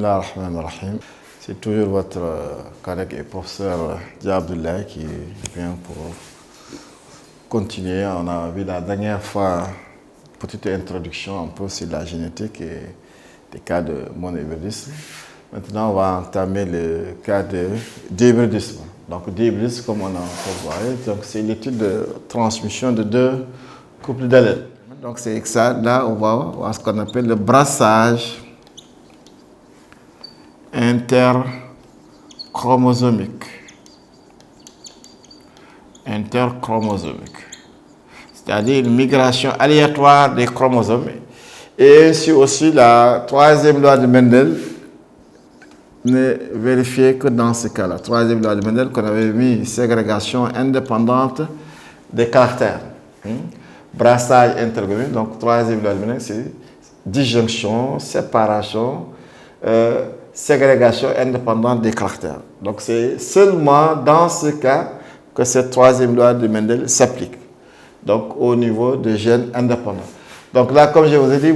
Bismillahirrahmanirrahim. C'est toujours votre collègue et professeur Dia Abdoulaye qui vient pour continuer. On a vu la dernière fois une petite introduction un peu sur la génétique et des cas de monohybridisme. Maintenant, on va entamer le cas de dihybridisme. Donc, dihybridisme, comme on a vu, c'est l'étude de transmission de deux couples d'allèles. Donc, c'est ça. Là, on va voir ce qu'on appelle le brassage interchromosomique. C'est-à-dire une migration aléatoire des chromosomes. Et c'est aussi la troisième loi de Mendel n'est vérifiée que dans ce cas-là. Troisième loi de Mendel qu'on avait mis ségrégation indépendante des caractères. Brassage interchromosomique. Donc, troisième loi de Mendel, c'est disjonction, séparation, ségrégation indépendante des caractères. Donc, c'est seulement dans ce cas que cette troisième loi de Mendel s'applique. Donc, au niveau des gènes indépendants. Donc là, comme je vous ai dit,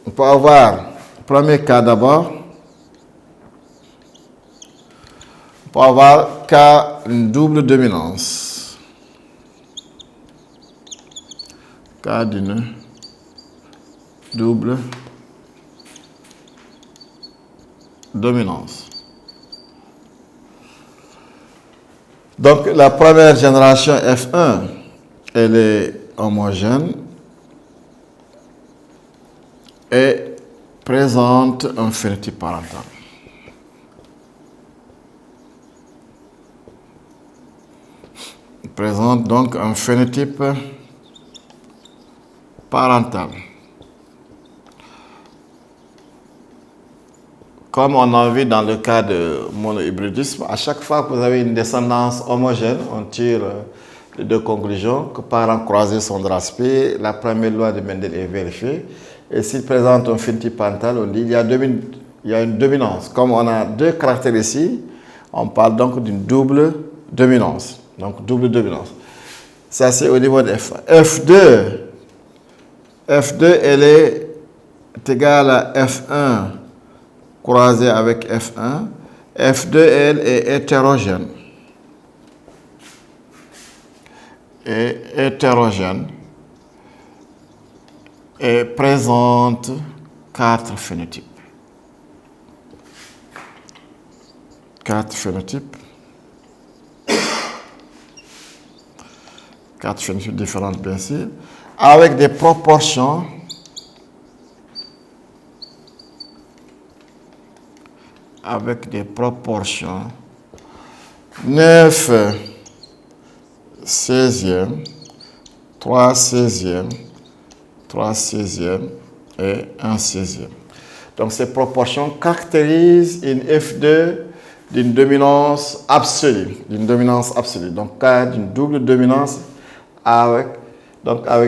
on peut avoir, le premier cas d'abord, on peut avoir cas une double dominance. Cas d'une double dominance. Donc, la première génération F1, elle est homogène et présente un phénotype parental. Présente donc un phénotype parental. Comme on a vu dans le cas de monohybridisme, à chaque fois que vous avez une descendance homogène, on tire les deux conclusions que parents croisés sont de l'aspect. La première loi de Mendel est vérifiée. Et s'il présente un phénotype parental, on dit il y a une dominance. Comme on a deux caractères ici, on parle donc d'une double dominance. Donc double dominance. Ça c'est au niveau de F1. F2, elle est égale à F1 croisé avec F1. F2, elle, est hétérogène. Et présente 4 phénotypes. 4 phénotypes différentes, bien sûr, avec des proportions avec des proportions 9 16e, 3 16e, 3 16e et 1 16e. Donc ces proportions caractérisent une F2 d'une dominance absolue. Donc cas d'une double dominance avec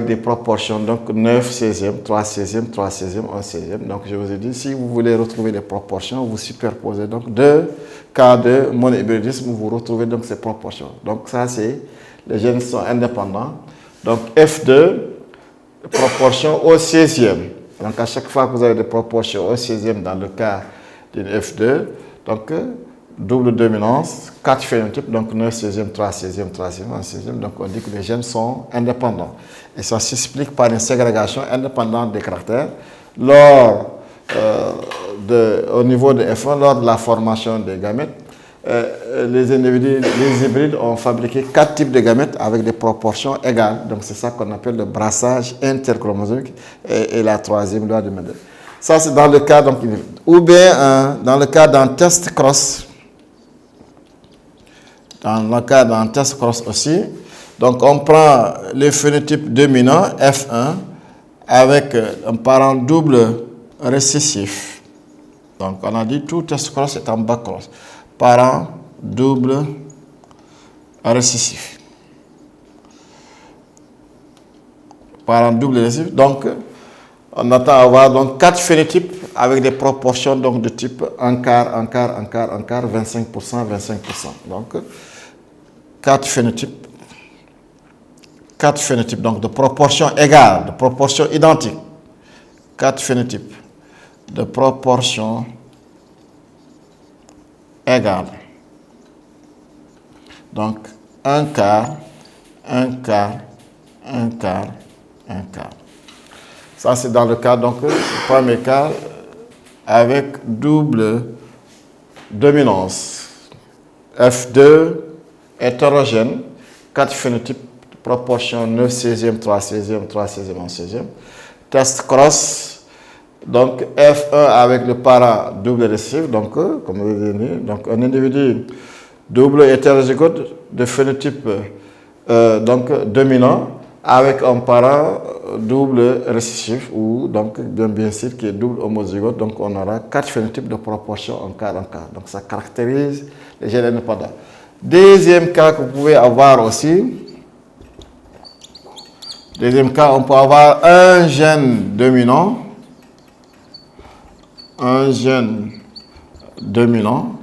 des proportions, donc 9 16e, 3 16e, 3 16e, 1 16e. Donc je vous ai dit, si vous voulez retrouver les proportions, vous superposez donc deux cas de monohybridisme, vous retrouvez donc ces proportions. Donc ça c'est, les gènes sont indépendants. Donc F2, proportion au 16e. Donc à chaque fois que vous avez des proportions au 16e dans le cas d'une F2, donc double dominance, 4 phénotypes, donc 9 16e, 3 16e, 3 16e, 1 16e. Donc on dit que les gènes sont indépendants. Et ça s'explique par une ségrégation indépendante des caractères. Au niveau de F1, lors de la formation des gamètes, les hybrides ont fabriqué 4 types de gamètes avec des proportions égales. Donc c'est ça qu'on appelle le brassage interchromosomique et la troisième loi de Mendel. Ça c'est dans le cas, donc, ou bien dans le cas d'un test cross. Dans le cas d'un test cross aussi, donc on prend le phénotype dominant F1 avec un parent double récessif. Donc on a dit tout test cross est en back cross. Parent double récessif. Parent double récessif. Donc on attend à avoir donc 4 phénotypes avec des proportions donc de type 1 quart, 25%, 25%. Donc 4 phénotypes, donc de proportions égales, de proportions identiques. 4 phénotypes de proportions égale. Donc, un quart, un quart, un quart, un quart. Ça, c'est dans le cas, donc, le premier cas avec double dominance. F2, hétérogène, 4 phénotypes, proportion 9 16e, 3 16e, 3 16e, 1 16e. Test cross, donc F1 avec le parent double récessif, donc, comme vous voyez, donc un individu double hétérozygote de phénotype donc dominant avec un parent double récessif ou donc bien sûr qui est double homozygote, donc on aura 4 phénotypes de proportion en quart en quart. Donc ça caractérise les gènes indépendants. Deuxième cas que vous pouvez avoir aussi, deuxième cas, on peut avoir un gène dominant et un gène codominant.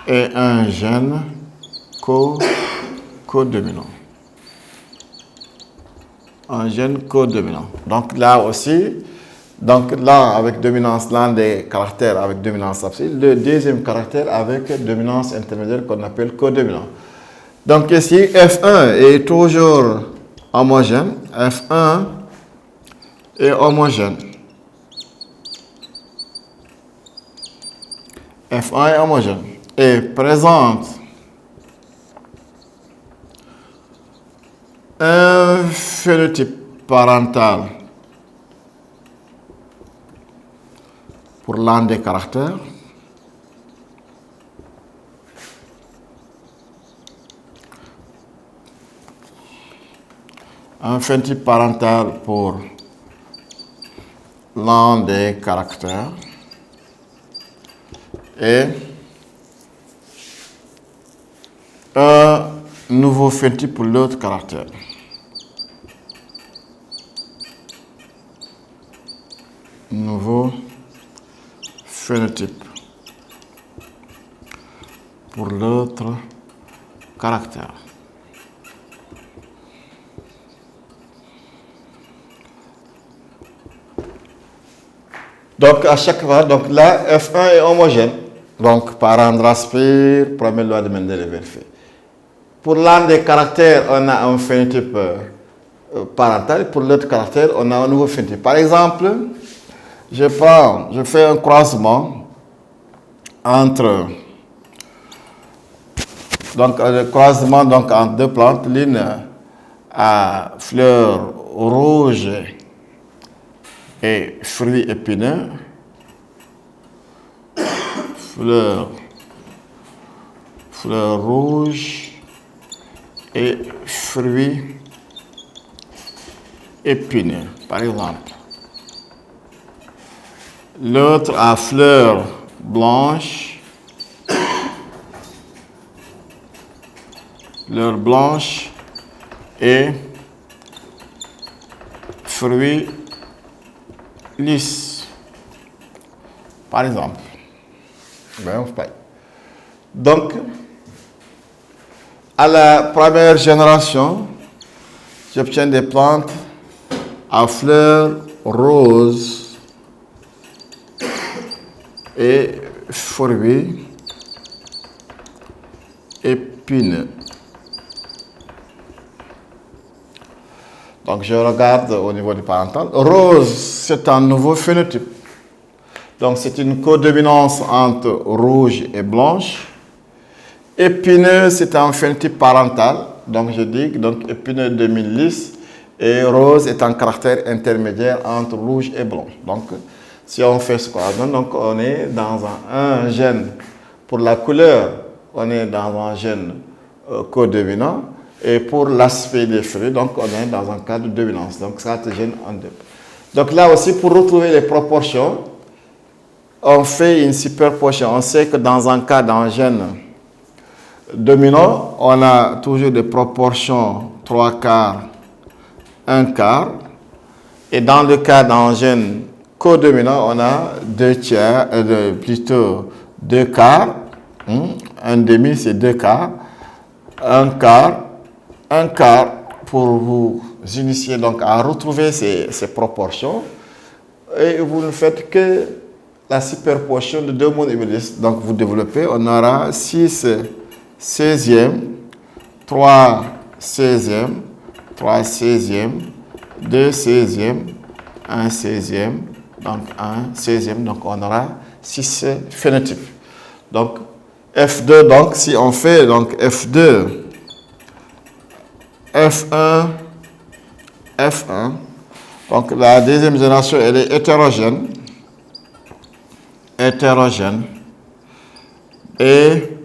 Un gène codominant. Donc là aussi, donc là avec dominance, l'un des caractères avec dominance absolue, le deuxième caractère avec dominance intermédiaire qu'on appelle codominant. Donc ici, F1 est toujours homogène. F1 est homogène. F1 est homogène et présente un phénotype parental pour l'un des caractères. Un phénotype parental pour l'un des caractères et un nouveau phénotype pour l'autre caractère. Nouveau phénotype pour l'autre caractère. Donc, à chaque fois, donc là, F1 est homogène. Donc, parent Draspire, première loi de Mendel est vérifiée. Pour l'un des caractères, on a un phénotype parental. Pour l'autre caractère, on a un nouveau phénotype. Par exemple, je fais un croisement entre, donc, le croisement donc, entre deux plantes, l'une à fleurs rouges et fruits épineux, fleurs rouges et fruits épineux, par exemple. L'autre à fleurs blanches, et fruits lisses, par exemple. Donc, à la première génération, j'obtiens des plantes à fleurs roses et fruits épineux. Donc, je regarde au niveau du parental. Rose, c'est un nouveau phénotype. Donc, c'est une codominance entre rouge et blanche. Épineux, c'est un phénotype parental. Donc, je dis donc épineux demi-lisse. Et rose est un caractère intermédiaire entre rouge et blanc. Donc, si on fait ce qu'on donne, donc on est dans un gène pour la couleur, on est dans un gène codominant. Et pour l'aspect des fruits, donc on est dans un cas de dominance. Donc, ça te gêne en deux. Donc, là aussi, pour retrouver les proportions, on fait une superposition. On sait que dans un cas d'un gène dominant, on a toujours des proportions 3 quarts, 1 quart. Et dans le cas d'un gène codominant, on a 2 tiers, plutôt 2 quarts. Un demi, c'est 2 quarts. 1 quart pour vous initier donc à retrouver ces proportions. Et vous ne faites que la superposition de deux monohybridistes. Donc, vous développez, on aura 6 16e, 3 16e, 3 16e, 2 16e, 1 16e, donc 1 16e. Donc, on aura 6 phénotypes. Donc, F2, donc, si on fait donc F2, F1, F1, donc la deuxième génération, elle est hétérogène, et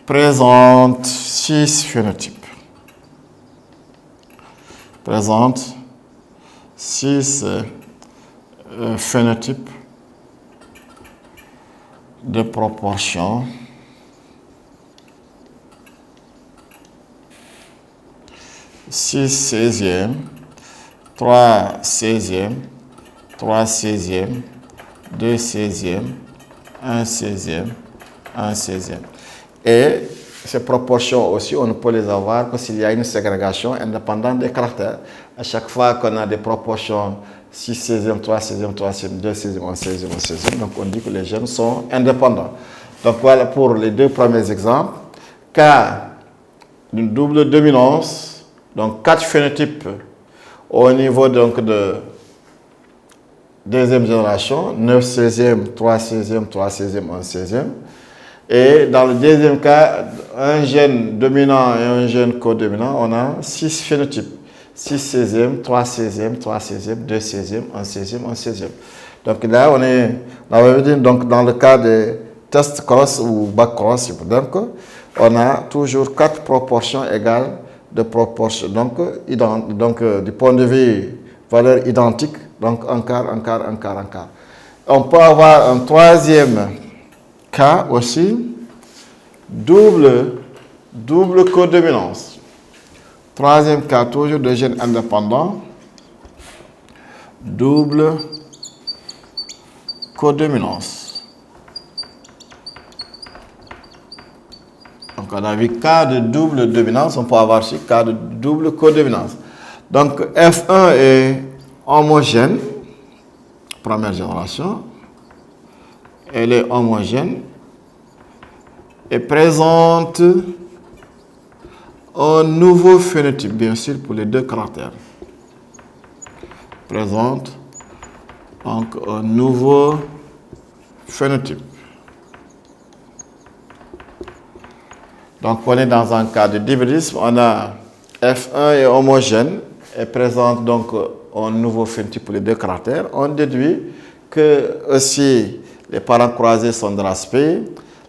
présente 6 phénotypes. Présente 6 phénotypes de proportion six 16e, 3 16e, 3 16e, 2 16e, 1 16e, 1 16e. Et ces proportions aussi, on peut les avoir que s'il y a une ségrégation indépendante des caractères. À chaque fois qu'on a des proportions 6 16e, 3 16e, 3 16e, 2 16e, 1 16e, 1 16e, donc on dit que les gènes sont indépendants. Donc voilà pour les deux premiers exemples. Cas d'une double dominance, donc 4 phénotypes au niveau donc de deuxième génération, 9 16e, 3 16e, 3 16e, 1 16e. Et dans le deuxième cas, un gène dominant et un gène codominant, on a 6 phénotypes. 6 16e, 3 16e, 3 16e, 2 16e, 1 16e, 1 16e. Donc là, on avait dit donc dans le cas de test cross ou back cross, donc on a toujours 4 proportions égales de proportions. Donc du point de vue valeur identique, donc un quart, un quart, un quart, un quart. On peut avoir un troisième cas aussi, double codominance. Troisième cas, toujours de gènes indépendants, double codominance. Donc on a vu cas de double dominance, on peut avoir aussi cas de double codominance. Donc F1 est homogène, première génération. Elle est homogène et présente un nouveau phénotype, bien sûr, pour les deux caractères. Présente donc un nouveau phénotype. Donc, on est dans un cas de d'hybridisme. On a F1 est homogène et présente donc un nouveau phénotype pour les deux caractères. On déduit que aussi les parents croisés sont de l'aspect.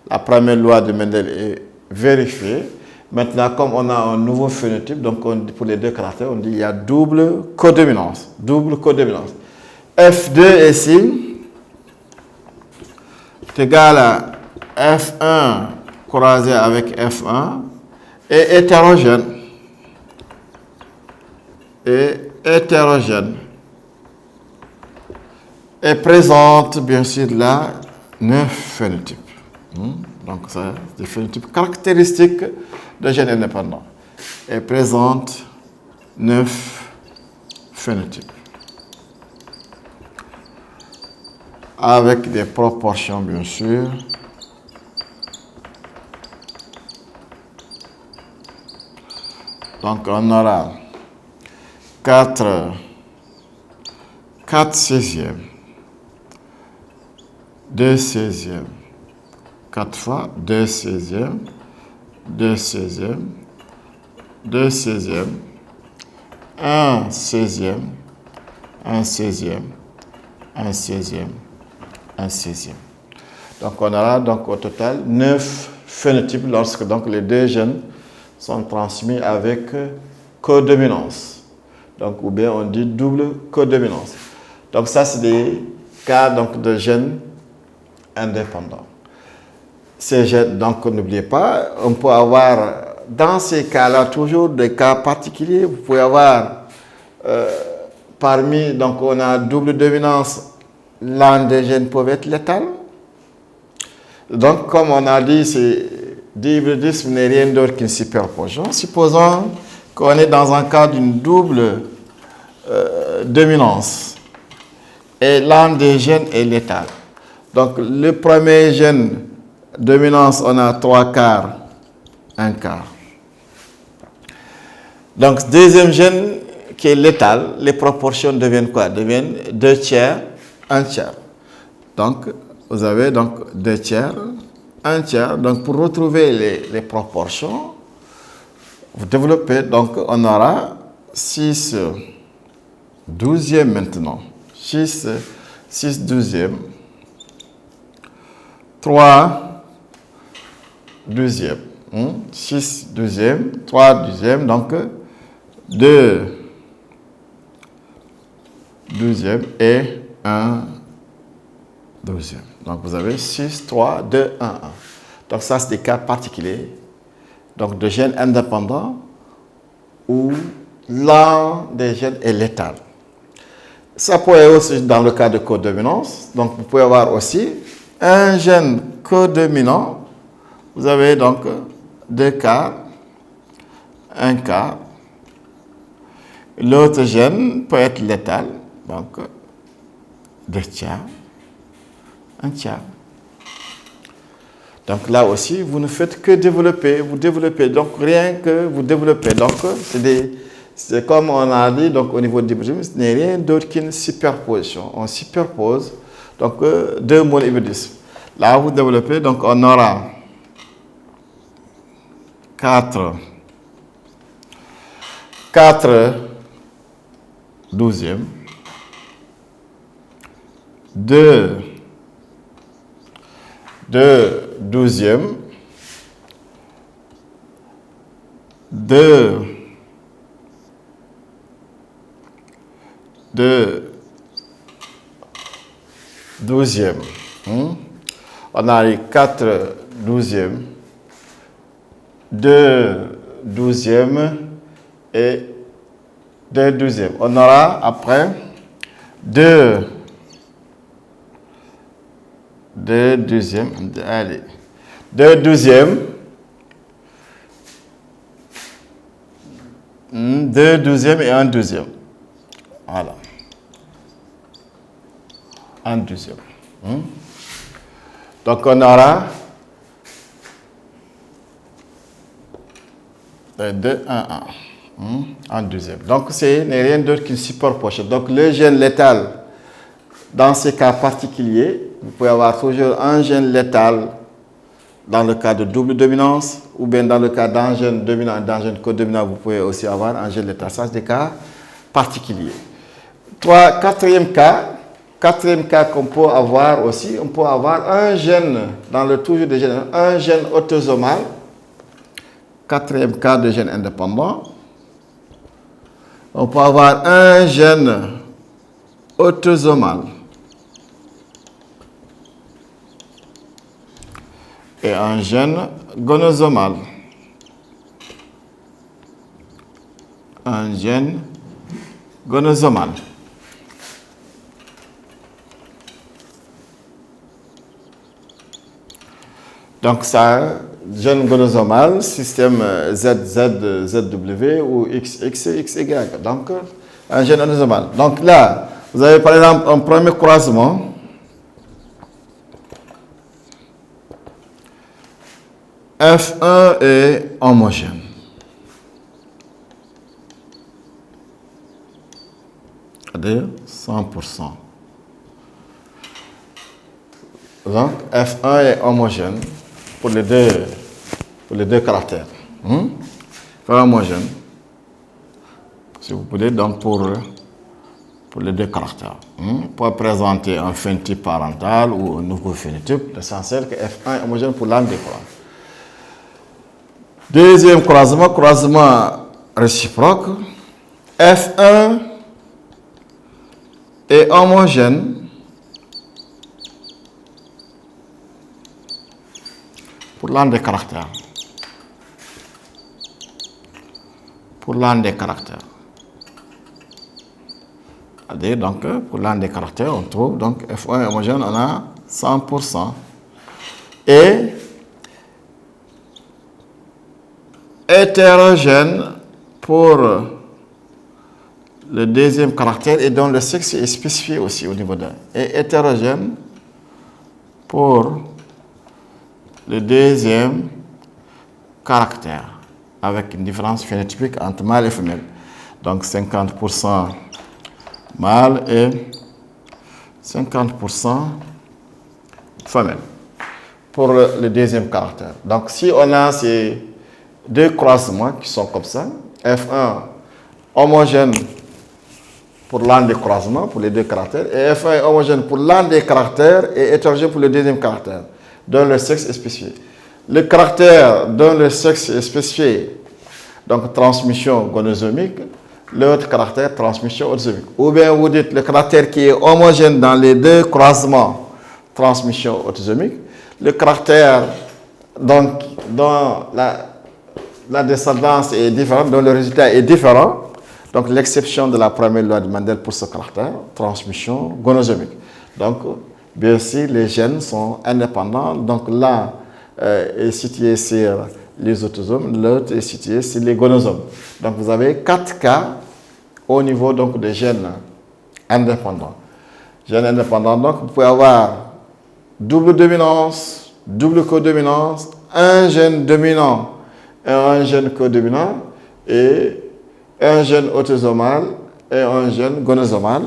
La première loi de Mendel est vérifiée. Maintenant, comme on a un nouveau phénotype, donc pour les deux caractères, on dit qu'il y a double codominance. Double codominance. F2 ici est égal à F1 croisé avec F1 et hétérogène. Et présente, bien sûr, là, 9 phénotypes. Donc, c'est des phénotypes caractéristiques de gènes indépendants. Et présente 9 phénotypes. Avec des proportions, bien sûr. Donc, on aura 4 16e, 2 16e, 4 fois 2 16e, 2 16e, 2 16e, 1 16e, 1 16e, 1 16e, 1 16e. Donc on aura donc au total 9 phénotypes lorsque donc les deux gènes sont transmis avec codominance. Donc ou bien on dit double codominance. Donc ça c'est des cas donc de gènes indépendants. Ces gènes, donc n'oubliez pas, on peut avoir dans ces cas-là toujours des cas particuliers. Vous pouvez avoir parmi, donc on a double dominance, l'un des gènes peut être létal. Donc comme on a dit, c'est l'hybridisme n'est rien d'autre qu'une superposition. Supposons qu'on est dans un cas d'une double dominance et l'un des gènes est létal. Donc, le premier gène dominance, on a 3 quarts, 1 quart. Donc, deuxième gène qui est létal, les proportions deviennent quoi? Deviennent 2 tiers, 1 tiers. Donc, vous avez donc 2 tiers, 1 tiers. Donc, pour retrouver les proportions, vous développez, donc on aura 6 douzièmes maintenant. 6 douzièmes. 3 douzièmes. 6 douzièmes, 3 douzièmes, donc 2 douzièmes et 1 douzième. Donc vous avez 6, 3, 2, 1, 1. Donc ça, c'est des cas particuliers. Donc de gènes indépendants où l'un des gènes est létal. Ça peut être aussi dans le cas de codominance. Donc vous pouvez avoir aussi un gène codominant. Vous avez donc 2 quarts, 1 quart. L'autre gène peut être létal. Donc 2 tiers, 1 tiers. Donc là aussi, vous ne faites que développer, vous développez. Donc rien que vous développez. Donc c'est comme on a dit, donc au niveau du régime, ce n'est rien d'autre qu'une superposition. On superpose donc 2 moles hybridisme. Là, vous développez, donc on aura 4 douzièmes, 2 douzièmes, 2 douzièmes. On a les 4 douzièmes, 2 douzièmes et 2 douzièmes. On aura après 2 douzièmes. Allez. 2 douzièmes. 2 douzièmes et 1 douzième. Voilà. 1 douzième. Donc on aura 2, 1, 1. 1 douzième. Donc c'est rien d'autre qu'une superposition. Donc le gène létal, dans ces cas particuliers, vous pouvez avoir toujours un gène létal dans le cas de double dominance, ou bien dans le cas d'un gène dominant et d'un gène codominant, vous pouvez aussi avoir un gène létal. Ça, c'est des cas particuliers. Quatrième cas qu'on peut avoir aussi, on peut avoir un gène, toujours des gènes, un gène autosomal. Quatrième cas de gène indépendant. On peut avoir un gène autosomal et un gène gonosomal. Un gène gonosomal. Donc ça, gène gonosomal, système ZW ou XY. Donc un gène gonosomal. Donc là, vous avez par exemple un premier croisement. F1 est homogène. C'est-à-dire 100%. Donc F1 est homogène pour les deux caractères. Homogène, si vous voulez, donc pour les deux caractères. Pour présenter un phénotype parental ou un nouveau phénotype, l'essentiel que F1 est homogène pour l'un des croisés. Deuxième croisement réciproque. F1 est homogène pour l'un des caractères. C'est-à-dire, donc, pour l'un des caractères, on trouve donc F1 est homogène, on a 100%. Et hétérogène pour le deuxième caractère et dont le sexe est spécifié aussi au niveau d'un. Et hétérogène pour le deuxième caractère, avec une différence phénotypique entre mâle et femelle. Donc 50% mâle et 50% femelle pour le deuxième caractère. Donc si on a ces deux croisements qui sont comme ça, F1 homogène pour l'un des croisements, pour les deux caractères, et F1 est homogène pour l'un des caractères et hétérogène pour le deuxième caractère, dont le sexe est spécifié. Le caractère dont le sexe est spécifié, donc transmission gonosomique, l'autre caractère, transmission autosomique. Ou bien vous dites le caractère qui est homogène dans les deux croisements, transmission autosomique. Le caractère donc, dont la descendance est différente, dont le résultat est différent. Donc l'exception de la première loi de Mendel pour ce caractère, transmission gonosomique. Donc, bien sûr, les gènes sont indépendants. Donc l'un est situé sur les autosomes, l'autre est situé sur les gonosomes. Donc vous avez 4 cas au niveau donc, des gènes indépendants. Gènes indépendants, donc vous pouvez avoir double dominance, double codominance, un gène dominant et un gène codominant, et un gène autosomal et un gène gonosomal,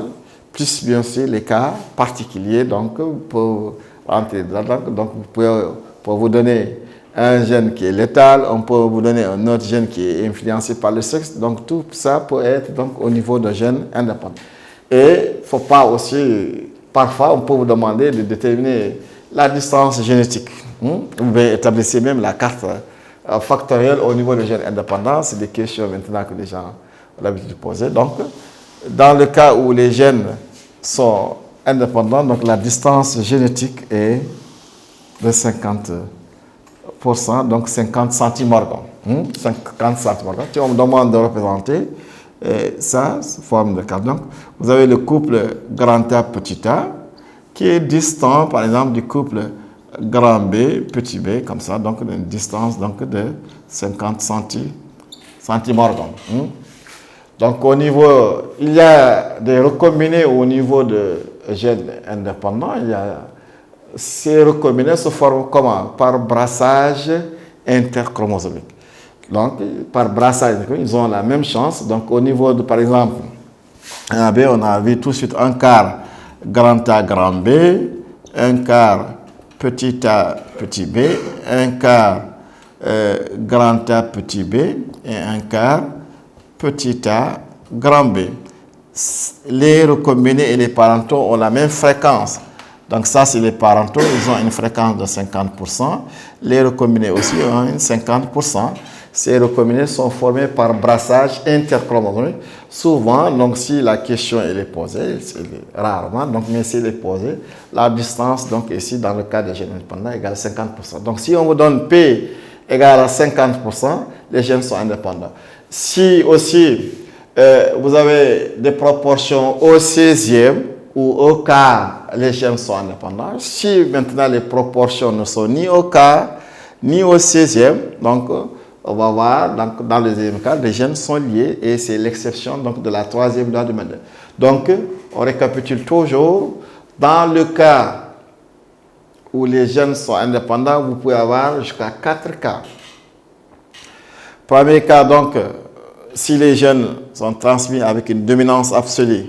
plus bien sûr les cas particuliers. Donc, pour entrer là-dedans, donc vous pouvez, pour vous donner un gène qui est létal, on peut vous donner un autre gène qui est influencé par le sexe. Donc, tout ça peut être donc, au niveau de gènes indépendants. Et il ne faut pas aussi, parfois, on peut vous demander de déterminer la distance génétique. Vous pouvez établir même la carte factorielle au niveau des gènes indépendants. C'est des questions maintenant que les gens ont l'habitude de poser. Donc, dans le cas où les gènes sont indépendants, donc la distance génétique est de 50%, donc 50 centimorgans. 50 centimorgans. Si on me demande de représenter ça, sous forme de carte. Donc, vous avez le couple grand A, petit a, qui est distant, par exemple, du couple grand B, petit b, comme ça, donc une distance donc, de 50 centimorgans. Donc, au niveau, il y a des recombinés au niveau de gènes indépendants. Ces recombinés se forment comment? Par brassage interchromosomique. Donc, par brassage, ils ont la même chance. Donc, au niveau de, par exemple, un B, on a vu tout de suite un quart grand A, grand B, un quart petit a, petit b, un quart grand A, petit b, et un quart petit a, grand B. Les recombinés et les parentaux ont la même fréquence. Donc ça, c'est les parentaux, ils ont une fréquence de 50%. Les recombinés aussi ont une 50%. Ces recombinés sont formés par brassage interchromosomique. Souvent, donc si la question elle est posée, rarement, donc mais si elle est posée, la distance, donc ici dans le cas des gènes indépendants, égale 50%. Donc si on vous donne P égale à 50%, les gènes sont indépendants. Si aussi vous avez des proportions au 16e ou au quart, les gènes sont indépendants. Si maintenant les proportions ne sont ni au quart ni au 16e, donc on va voir donc, dans le deuxième cas, les gènes sont liés et c'est l'exception donc, de la troisième loi de Mendel. Donc, on récapitule toujours. Dans le cas où les gènes sont indépendants, vous pouvez avoir jusqu'à 4 cas. Premier cas, donc, si les gènes sont transmis avec une dominance absolue,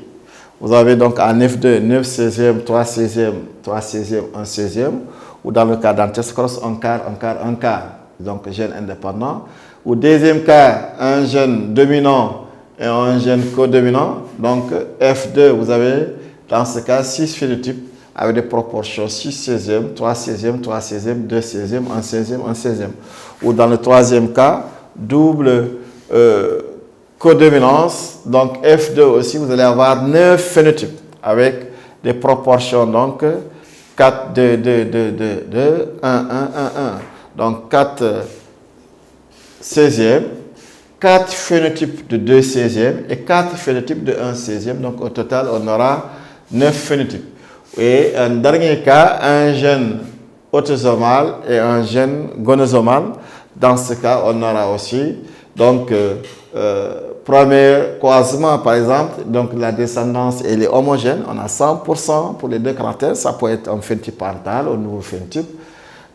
vous avez donc en F2, 9 16e, 3 16e, 3 16e, 1 16e, ou dans le cas d'Antescross, un quart, un quart, un quart. Donc, gène indépendant. Au deuxième cas, un gène dominant et un gène codominant. Donc, F2, vous avez dans ce cas 6 phénotypes avec des proportions 6 16e, 3 16e, 3 16e, 2 16e, 1 16e, 1 16e. Ou dans le troisième cas, double codominance. Donc, F2 aussi, vous allez avoir 9 phénotypes avec des proportions donc 4, 2, 2, 2, 2, 2, 1, 1, 1, 1. Donc 4 16e, 4 phénotypes de 2 16e et 4 phénotypes de 1 16e. Donc au total, on aura 9 phénotypes. Et un dernier cas, un gène autosomal et un gène gonosomal. Dans ce cas, on aura aussi donc premier croisement, par exemple, donc la descendance elle est homogène, on a 100% pour les deux caractères, ça peut être un phénotype parental ou un nouveau phénotype.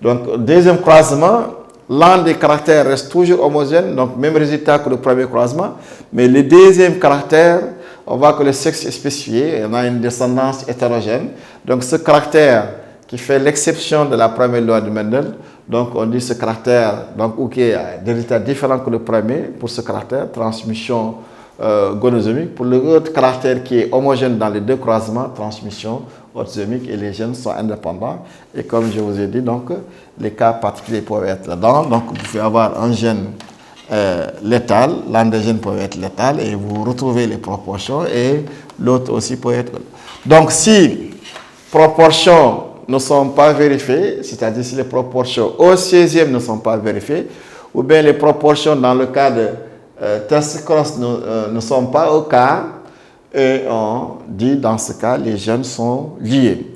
Donc, deuxième croisement, l'un des caractères reste toujours homogène, donc même résultat que le premier croisement, mais le deuxième caractère, on voit que le sexe est spécifié, on a une descendance hétérogène. Donc, ce caractère qui fait l'exception de la première loi de Mendel, donc on dit ce caractère, donc, ou qui a des résultats différents que le premier pour ce caractère, transmission gonosomique. Pour le autre caractère qui est homogène dans les deux croisements, transmission autosomique, et les gènes sont indépendants. Et comme je vous ai dit, donc, les cas particuliers peuvent être là-dedans. Donc, vous pouvez avoir un gène létal, l'un des gènes peut être létal, et vous retrouvez les proportions, et l'autre aussi peut être. Donc, si proportions ne sont pas vérifiées, c'est-à-dire si les proportions au 16e ne sont pas vérifiées, ou bien les proportions dans le cas de test cross ne sont pas au cas, et on dit dans ce cas, les gènes sont liés.